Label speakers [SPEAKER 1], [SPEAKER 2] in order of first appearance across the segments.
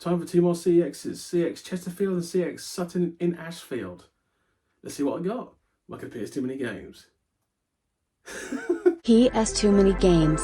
[SPEAKER 1] Time for two more CXs. Cex Chesterfield and Cex Sutton in Ashfield. Let's see what I got. My computer's too many games.
[SPEAKER 2] He has too many games.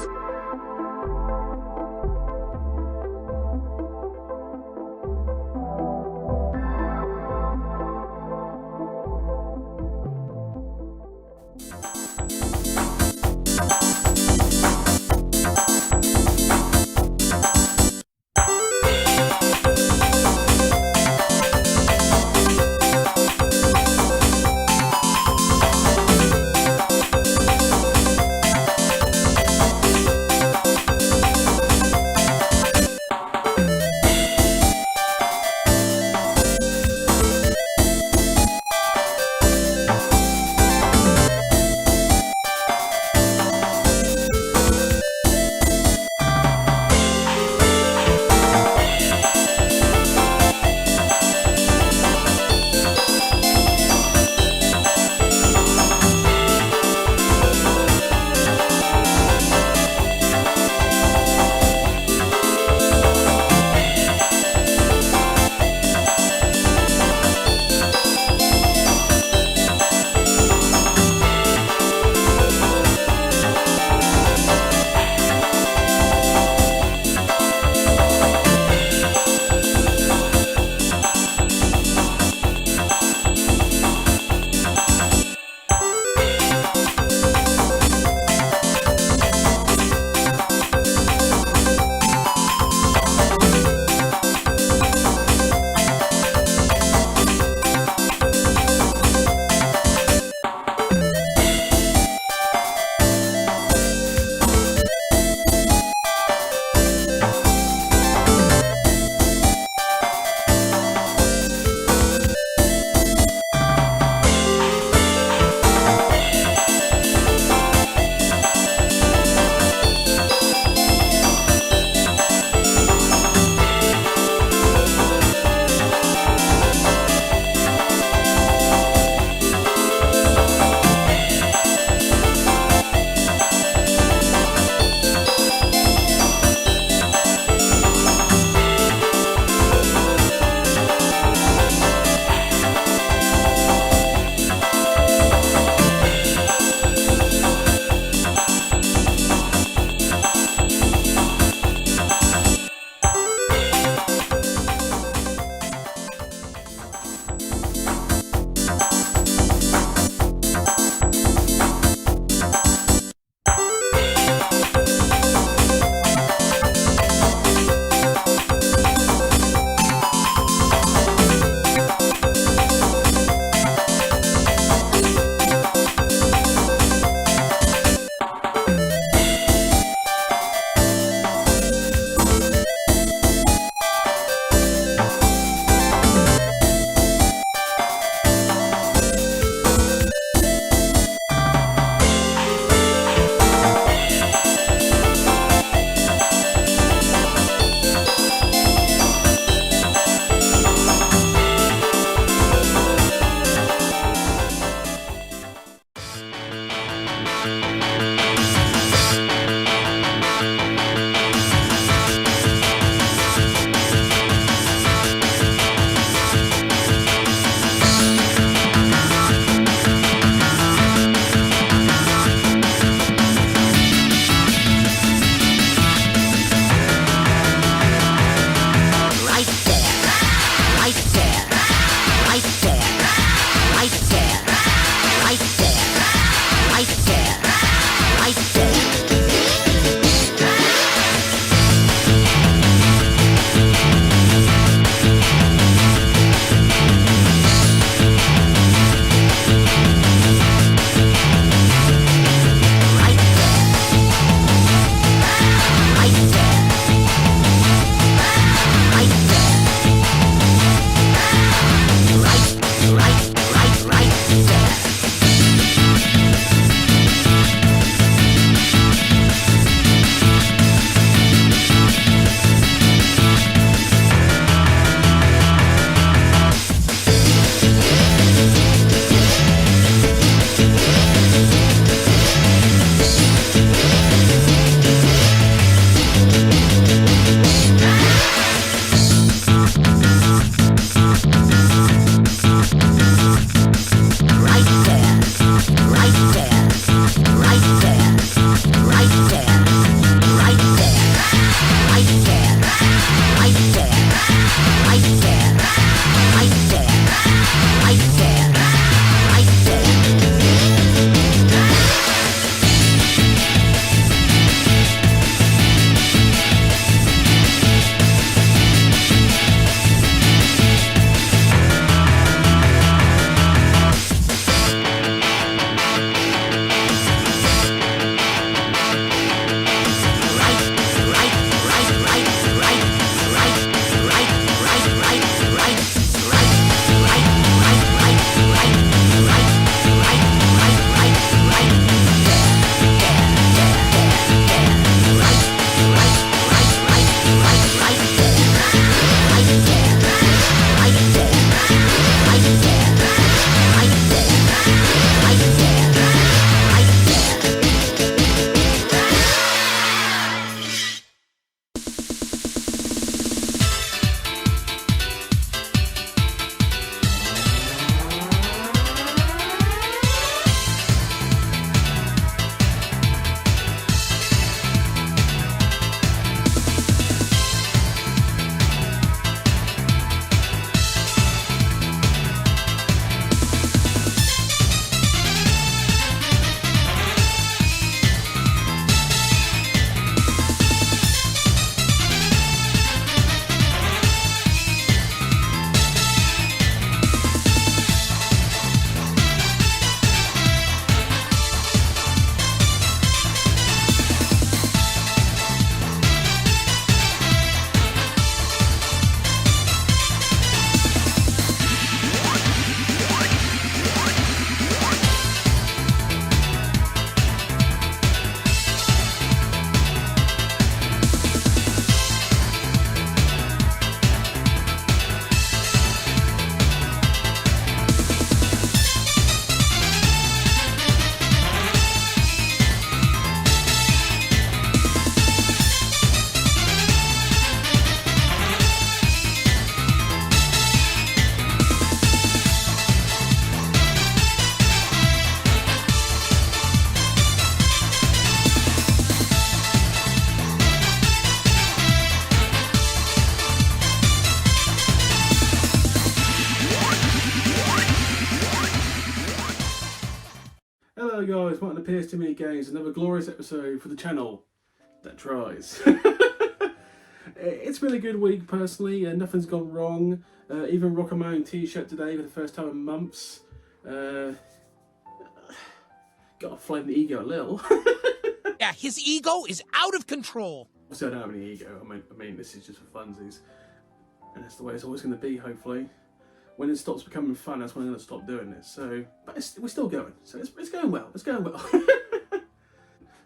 [SPEAKER 1] guys, Martin appears too many games, another glorious episode for the channel that tries. It's been a good week personally, nothing's gone wrong. Even rocking my own t-shirt today for the first time in months. Gotta flame the ego a little.
[SPEAKER 2] Yeah, his ego is out of control.
[SPEAKER 1] So I don't have any ego, I mean this is just for funsies. And that's the way it's always going to be, hopefully. When it stops becoming fun, that's when I'm going to stop doing this. So, but we're still going. So it's going well. It's going well.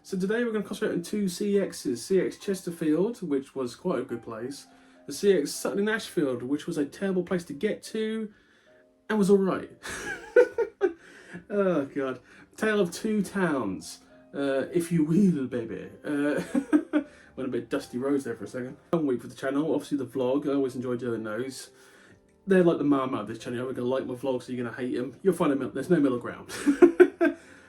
[SPEAKER 1] So today we're going to concentrate on two CXs. Cex Chesterfield, which was quite a good place. The Cex Sutton and Ashfield, which was a terrible place to get to, and was alright. Oh god. Tale of two towns, if you will, baby. Went a bit dusty roads there for a second. One week for the channel, obviously the vlog. I always enjoy doing those. They're like the marmite of this channel. You're going to like my vlogs, so you're going to hate them. You'll find them, there's no middle ground.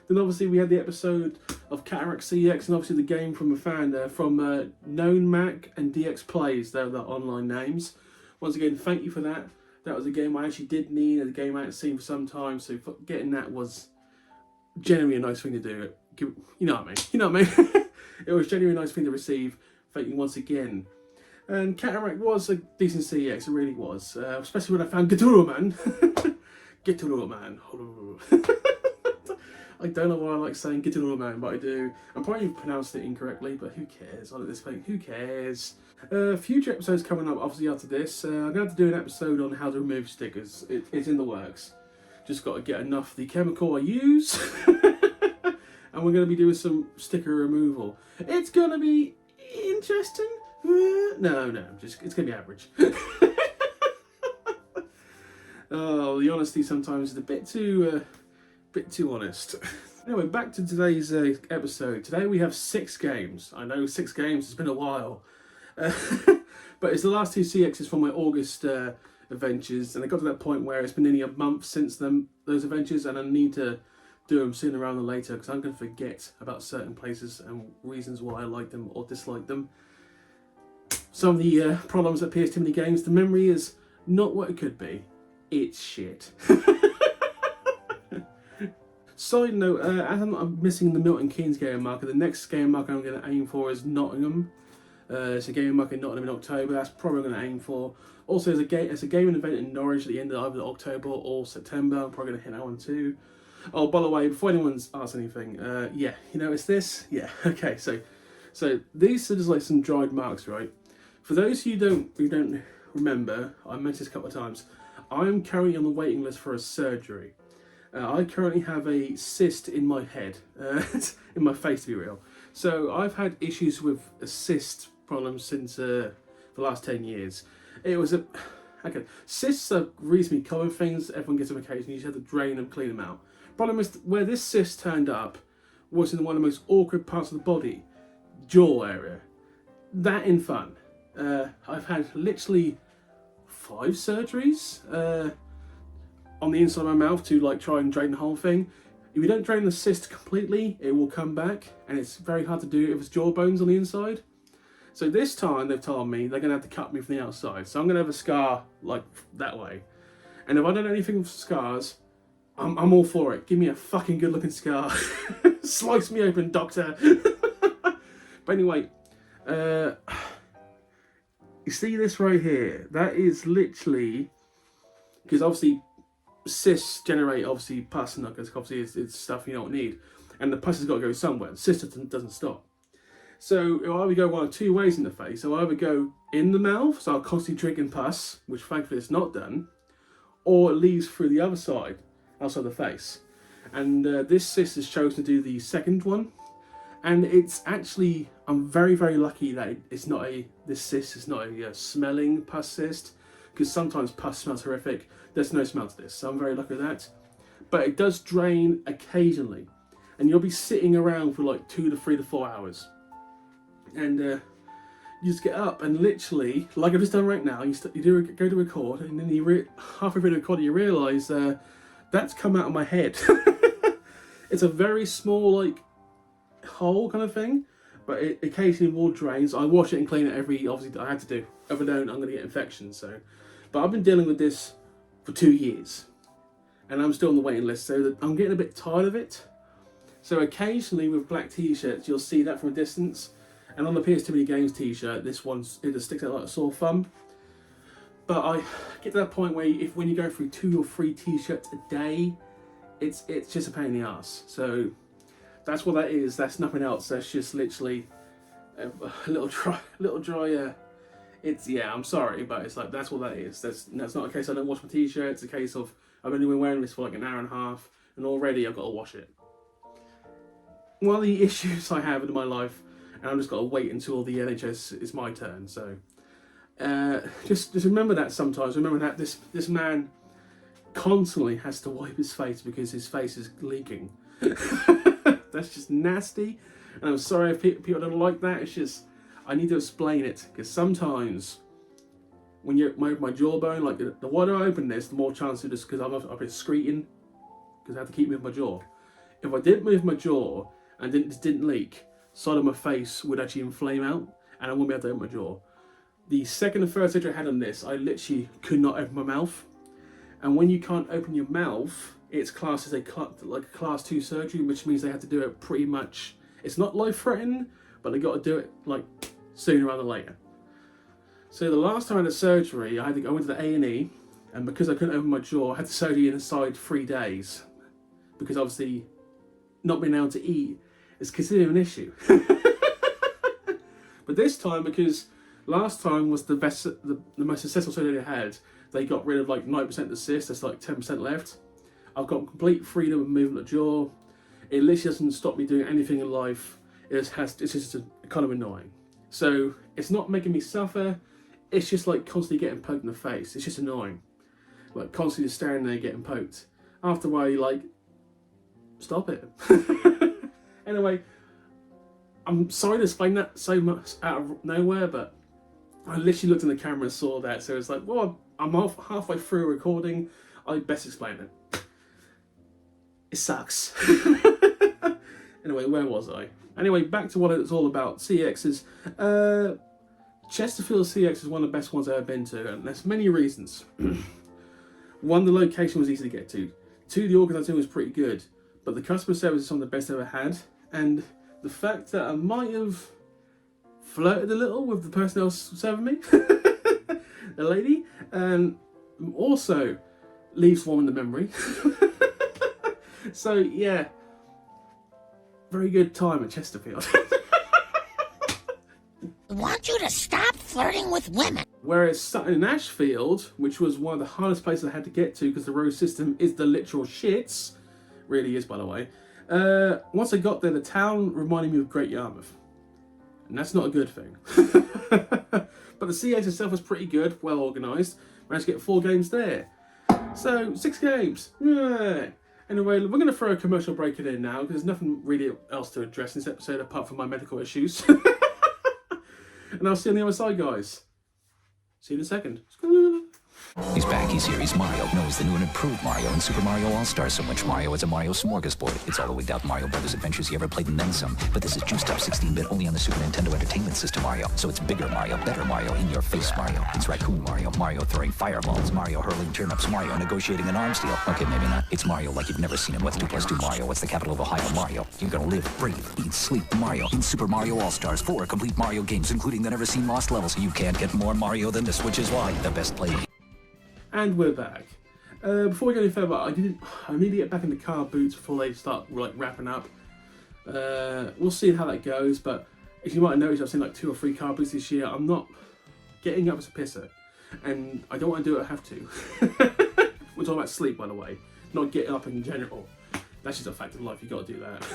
[SPEAKER 1] Then obviously we had the episode of Cataract CX, and obviously the game from a fan from Known Mac and DX Plays. They're the online names. Once again, thank you for that. That was a game I actually did need, and a game I hadn't seen for some time, so getting that was genuinely a nice thing to do. You know what I mean? You know what I mean? It was genuinely a nice thing to receive. Thank you once again. And Cataract was a decent CX, it really was. Especially when I found Geturo Man. Geturo Man. I don't know why I like saying Geturo Man, but I do. I'm probably pronounced it incorrectly, but who cares? I like this thing. Who cares? Future episodes coming up, obviously, after this. I'm going to have to do an episode on how to remove stickers. It's in the works. Just got to get enough of the chemical I use. And we're going to be doing some sticker removal. It's going to be interesting. No, it's going to be average. Oh, the honesty sometimes is a bit too honest. Anyway, back to today's episode. Today we have 6 games. I know 6 games, it's been a while. But it's the last 2 CXs from my August adventures, and I got to that point where it's been nearly a month since those adventures, and I need to do them sooner rather than later, because I'm going to forget about certain places and reasons why I like them or dislike them. Some of the problems at PS too many games, the memory is not what it could be. It's shit. Side note, as I'm missing the Milton Keynes game marker, the next game marker I'm going to aim for is Nottingham. It's a gaming market in Nottingham in October. That's probably what I'm going to aim for. Also, there's a gaming event in Norwich at the end of either October or September. I'm probably going to hit that one too. Oh, by the way, before anyone's asked anything, yeah, you notice this? Yeah, okay, so these are just like some dried marks, right? For those who don't remember, I mentioned this a couple of times, I'm currently on the waiting list for a surgery. I currently have a cyst in my head, in my face to be real. So I've had issues with a cyst problems since the last 10 years. It was okay, cysts are reasonably common things, everyone gets them occasionally, you just have to drain them, clean them out. Problem is, where this cyst turned up was in one of the most awkward parts of the body, jaw area. That in fun. I've had literally 5 surgeries on the inside of my mouth to like try and drain the whole thing. If you don't drain the cyst completely, it will come back, and it's very hard to do if it's jaw bones on the inside. So this time they've told me they're going to have to cut me from the outside. So I'm going to have a scar like that way. And if I don't know anything with scars, I'm all for it. Give me a fucking good looking scar. Slice me open, doctor. But anyway, you see this right here? That is literally, because obviously cysts generate obviously pus, and obviously it's stuff you don't need, and the pus has got to go somewhere. The cyst doesn't stop. So it'll either go one of 2 ways in the face. I'll either go in the mouth, so I'll constantly drinking pus, which thankfully it's not done, or it leaves through the other side, outside the face. And this cyst has chosen to do the second one, and it's actually, I'm very, very lucky that this cyst is not a smelling pus cyst, because sometimes pus smells horrific. There's no smell to this, so I'm very lucky with that. But it does drain occasionally, and you'll be sitting around for like 2 to 3 to 4 hours. And you just get up and literally, like I've just done right now, you go to record, and then halfway through the record you realise that's come out of my head. It's a very small like hole kind of thing, but it occasionally will drain. So I wash it and clean it obviously I had to do. If I don't, I'm going to get infections. So, but I've been dealing with this for 2 years, and I'm still on the waiting list. So I'm getting a bit tired of it. So occasionally with black t-shirts, you'll see that from a distance. And on the PS Too Many Games t-shirt, it just sticks out like a sore thumb. But I get to that point where when you go through 2 or 3 t-shirts a day, it's just a pain in the ass. So that's what that is. That's nothing else. That's just literally a little dry. I'm sorry, but it's like that's what that is. That's not a case I don't wash my t-shirt. It's a case of I've only been wearing this for like an hour and a half, and already I've got to wash it. One of the issues I have in my life, and I've just got to wait until the NHS is my turn. So just remember that sometimes. Remember that this man constantly has to wipe his face because his face is leaking. That's just nasty, and I'm sorry if people don't like that. It's just I need to explain it, because sometimes when you move my jawbone, like the wider I open this, the more chance it is, because I've been excreting, because I have to keep moving my jaw. If I didn't move my jaw and didn't leak, side of my face would actually inflame out, and I wouldn't be able to open my jaw. The second and third surgery I had on this, I literally could not open my mouth. And when you can't open your mouth, it's classed as a class 2 surgery, which means they have to do it pretty much. It's not life-threatening, but they got to do it like sooner rather than later. So the last time I had a surgery, I went to the A&E, and because I couldn't open my jaw, I had the surgery inside 3 days, because obviously not being able to eat is considered an issue. But this time, because last time was the most successful surgery I had, they got rid of like 9% of the cyst. There's like 10% left. I've got complete freedom of moving the jaw. It literally doesn't stop me doing anything in life. It's just kind of annoying. So it's not making me suffer. It's just like constantly getting poked in the face. It's just annoying. Like constantly just staring there getting poked. After a while, you're like, stop it. Anyway, I'm sorry to explain that so much out of nowhere, but I literally looked in the camera and saw that. So it's like, well, I'm halfway through recording. I best explain it. It sucks. Anyway, where was I? Anyway, back to what it's all about. CX's. Chesterfield CX is one of the best ones I've ever been to, and there's many reasons. One, the location was easy to get to. 2, the organisation was pretty good, but the customer service is some of the best I've ever had, and the fact that I might have flirted a little with the person else serving me, the lady, and also leaves warm in the memory. So yeah, very good time at Chesterfield.
[SPEAKER 2] I want you to stop flirting with women.
[SPEAKER 1] Whereas Sutton and Ashfield, which was one of the hardest places I had to get to because the road system is the literal shits, really is by the way, once I got there, the town reminded me of Great Yarmouth. And that's not a good thing. But the CX itself was pretty good, well organised. Managed to get 4 games there. So, 6 games. Yeah. Anyway, we're going to throw a commercial break in now because there's nothing really else to address in this episode apart from my medical issues. And I'll see you on the other side, guys. See you in a second.
[SPEAKER 3] He's back, he's here, he's Mario. No, he's the new and improved Mario in Super Mario All-Stars. So much Mario, it's a Mario smorgasbord. It's all the wigged out Mario Brothers adventures you ever played and then some. But this is juiced up 16-bit only on the Super Nintendo Entertainment System Mario. So it's bigger Mario, better Mario, in your face Mario. It's Raccoon Mario, Mario throwing fireballs, Mario hurling turnips, Mario negotiating an arms deal. Okay, maybe not. It's Mario like you've never seen him. What's 2 + 2 Mario? What's the capital of Ohio? Mario. You're gonna live, breathe, eat, sleep Mario in Super Mario All-Stars. 4 complete Mario games, including the never seen lost levels. You can't get more Mario than this, which is why the best played.
[SPEAKER 1] And we're back. Before we go any further, I need to get back in the car boots before they start like wrapping up. We'll see how that goes, but as you might have noticed, I've seen like 2 or 3 car boots this year. I'm not getting up as a pisser, and I don't want to do it. I have to. We're talking about sleep, by the way, not getting up in general. That's just a fact of life. You got to do that.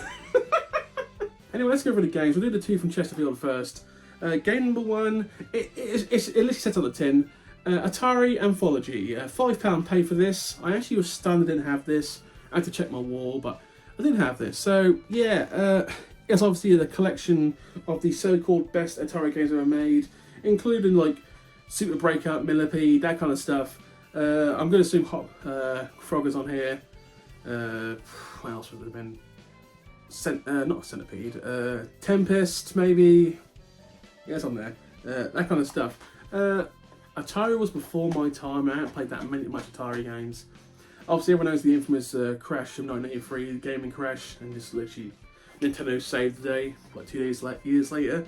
[SPEAKER 1] Anyway, let's go over the games. We'll do the 2 from Chesterfield first. Game number 1. It literally says on the tin. Atari Anthology, £5 pay for this. I actually was stunned I didn't have this. I had to check my wall, but I didn't have this. So yeah, it's obviously the collection of the so-called best Atari games ever made, including like Super Breakout, Millipede, that kind of stuff. I'm going to assume Frog is on here. What else would it have been? Not Centipede. Tempest, maybe. Yeah, it's on there. That kind of stuff. Atari was before my time. I haven't played that much Atari games. Obviously, everyone knows the infamous crash of 1983, the gaming crash, and just literally Nintendo saved the day, like 2 years later.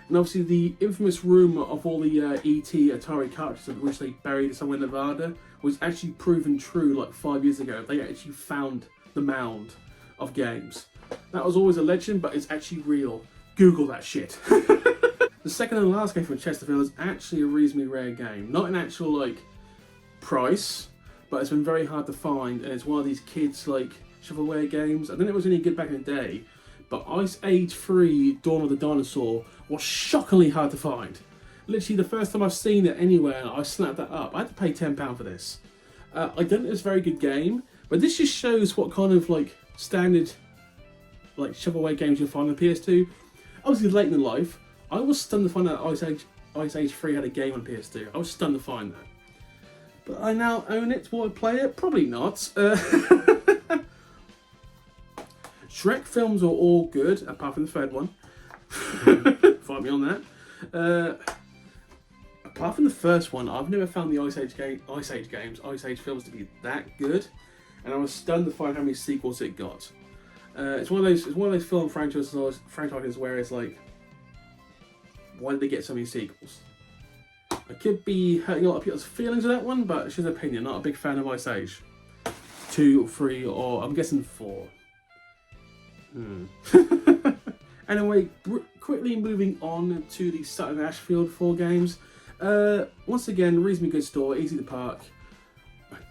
[SPEAKER 1] And obviously, the infamous room of all the ET Atari cartridges, which they buried somewhere in Nevada, was actually proven true like 5 years ago. They actually found the mound of games. That was always a legend, but it's actually real. Google that shit. The second and last game from Chesterfield is actually a reasonably rare game. Not in actual like price, but it's been very hard to find, and it's one of these kids like shovelware games. I don't know if it was any good back in the day, but Ice Age 3 Dawn of the Dinosaur was shockingly hard to find. Literally the first time I've seen it anywhere, I snapped that up. I had to pay £10 for this. I don't think it's a very good game, but this just shows what kind of like standard like shovelware games you'll find on PS2. Obviously late in life, I was stunned to find out Ice Age 3 had a game on PS2. I was stunned to find that. But I now own it. Will I play it? Probably not. Shrek films are all good, apart from the third one. Fight me on that. Apart from the first one, I've never found the Ice Age films to be that good, and I was stunned to find how many sequels it got. It's one of those film franchises where it's like, why did they get so many sequels? I could be hurting a lot of people's feelings with that one, but it's just an opinion. Not a big fan of Ice Age 2, 3, or I'm guessing 4. Anyway, quickly moving on to the Sutton and Ashfield 4 games. Once again, reasonably good store, easy to park.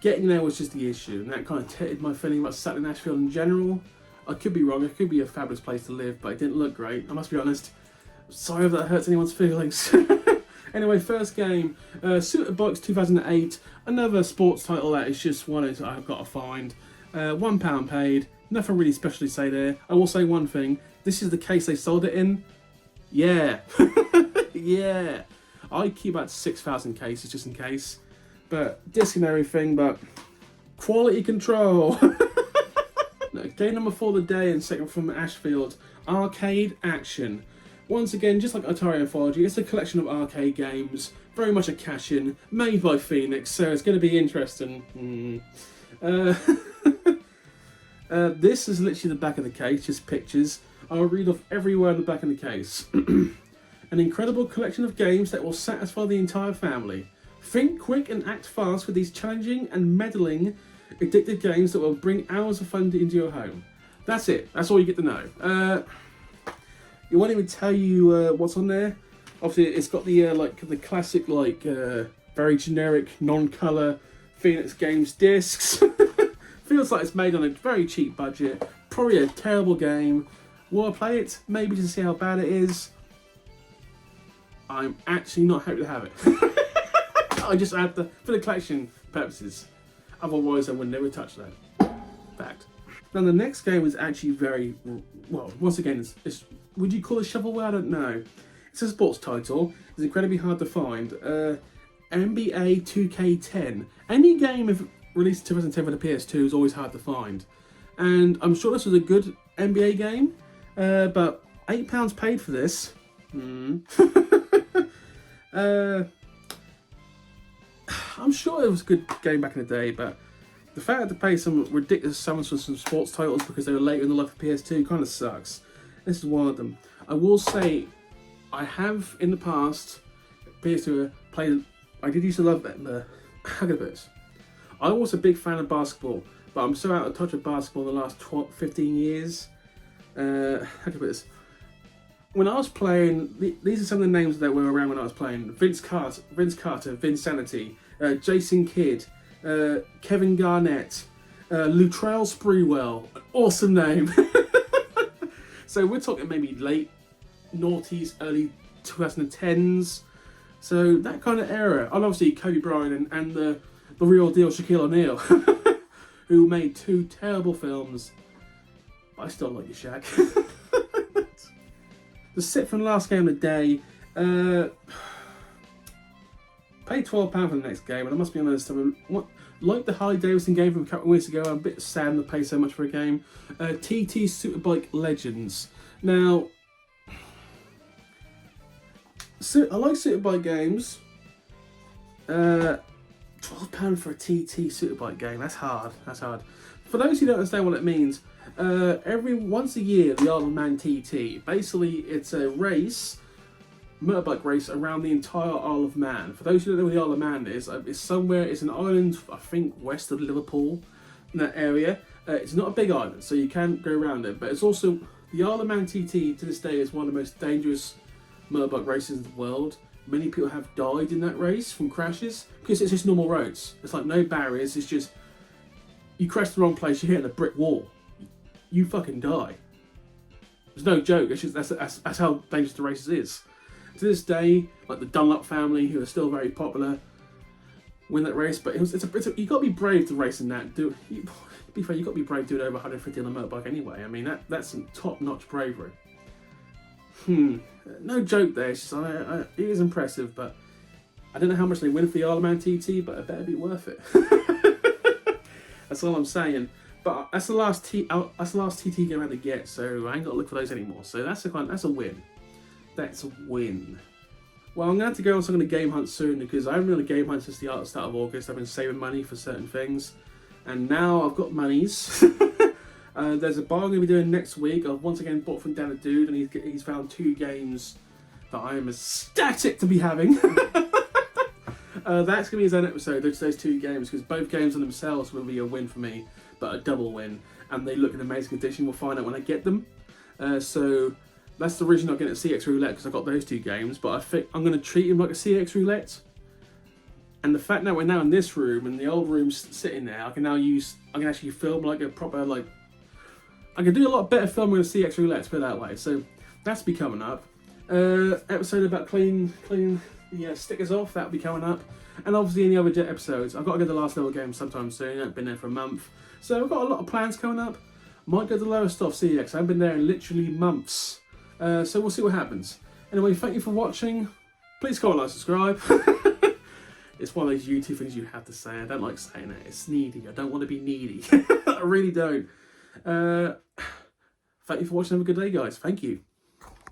[SPEAKER 1] Getting there was just the issue, and that kind of tainted my feeling about Sutton and Ashfield in general. I could be wrong, it could be a fabulous place to live, but it didn't look great, I must be honest. Sorry if that hurts anyone's feelings. Anyway, first game, Superbikes 2008, another sports title that is just one I've got to find. £1 paid, nothing really special to say there. I will say one thing, this is the case they sold it in. Yeah, yeah. I keep about 6,000 cases just in case. But disc and everything, but quality control. Game number 4 of the day, and second from Ashfield, Arcade Action. Once again, just like Atari Anthology, it's a collection of arcade games, very much a cash-in, made by Phoenix, so it's going to be interesting. This is literally the back of the case, just pictures. I'll read off every word on the back of the case. An incredible collection of games that will satisfy the entire family. Think quick and act fast with these challenging and meddling addictive games that will bring hours of fun into your home. That's it. That's all you get to know. It won't even tell you what's on there. Obviously, it's got the the classic very generic non-color Phoenix Games discs. Feels like it's made on a very cheap budget. Probably a terrible game. Will I play it? Maybe to see how bad it is. I'm actually not happy to have it. I just have to for the collection purposes. Otherwise, I would never touch that. Fact. Now, the next game is actually very well. Once again, it's would you call it shovelware? I don't know. It's a sports title. It's incredibly hard to find. NBA 2K10. Any game released in 2010 for the PS2 is always hard to find. And I'm sure this was a good NBA game, but £8 paid for this. I'm sure it was a good game back in the day, but the fact that to pay some ridiculous sums for some sports titles because they were later in the life of PS2 kind of sucks. This is one of them. I will say, I have in the past PS2 played. I did used to love that. How can I put this? I was a big fan of basketball, but I'm so out of touch with basketball in the last 15 years. How can I put this? When I was playing, these are some of the names that were around when I was playing. Vince Carter, Vinsanity, Jason Kidd, Kevin Garnett, Lutrell Sprewell. Awesome name. So we're talking maybe late noughties, early 2010s. So that kind of era. And obviously Kobe Bryant and the real deal Shaquille O'Neal, who made 2 terrible films. I still like you, Shaq. The sixth and last game of the day. Paid £12 for the next game, and I must be honest, like the Harley Davidson game from a couple of weeks ago, I'm a bit sad to pay so much for a game. TT Superbike Legends. Now, I like Superbike games. £12 for a TT superbike game. That's hard. That's hard. For those who don't understand what it means, once a year, the Isle of Man TT. Basically, it's a race, motorbike race around the entire Isle of Man. For those who don't know where the Isle of Man is, it's somewhere. It's an island, I think, west of Liverpool, in that area. It's not a big island, so you can go around it. But it's also the Isle of Man TT. To this day, is one of the most dangerous motorbike races in the world. Many people have died in that race from crashes because it's just normal roads. It's like no barriers. It's just you crash the wrong place, you're hitting a brick wall, you fucking die. There's no joke. It's just that's how dangerous the race is. To this day, like the Dunlop family, who are still very popular, win that race. But you got to be brave to race in that. Be fair, you got to be brave doing over 150 on a motorbike anyway. I mean that's some top-notch bravery. No joke there. It's just, it is impressive, but I don't know how much they win for the Isle of Man TT, but it better be worth it. That's all I'm saying. But that's the last TT game I had to get, so I ain't got to look for those anymore. So that's a win. That's a win. Well, I'm going to have to go on some kind of game hunt soon because I haven't been on a game hunt since the start of August. I've been saving money for certain things, and now I've got monies. There's a bar I'm going to be doing next week. I've once again bought from Dan a Dude, and he's found 2 games that I am ecstatic to be having. That's going to be his own episode, those 2 games, because both games on themselves will be a win for me, but a double win, and they look in amazing condition. We'll find out when I get them. So that's the reason I'm getting a CX Roulette, because I got those 2 games, but I think I'm going to treat him like a CX Roulette. And the fact that we're now in this room, and the old room's sitting there, I can actually film like a proper, like, I can do a lot better filming with CX Roulette, to put it that way. So that's be coming up. Episode about cleaning the stickers off, that'll be coming up. And obviously any other episodes. I've got to go to the last level game sometime soon. I've been there for a month. So I've got a lot of plans coming up. Might go to the lower stuff CX. I haven't been there in literally months. So we'll see what happens. Anyway, thank you for watching. Please comment, like, subscribe. It's one of those YouTube things you have to say. I don't like saying it. It's needy. I don't want to be needy. I really don't. Thank you for watching. Have a good day, guys. Thank you.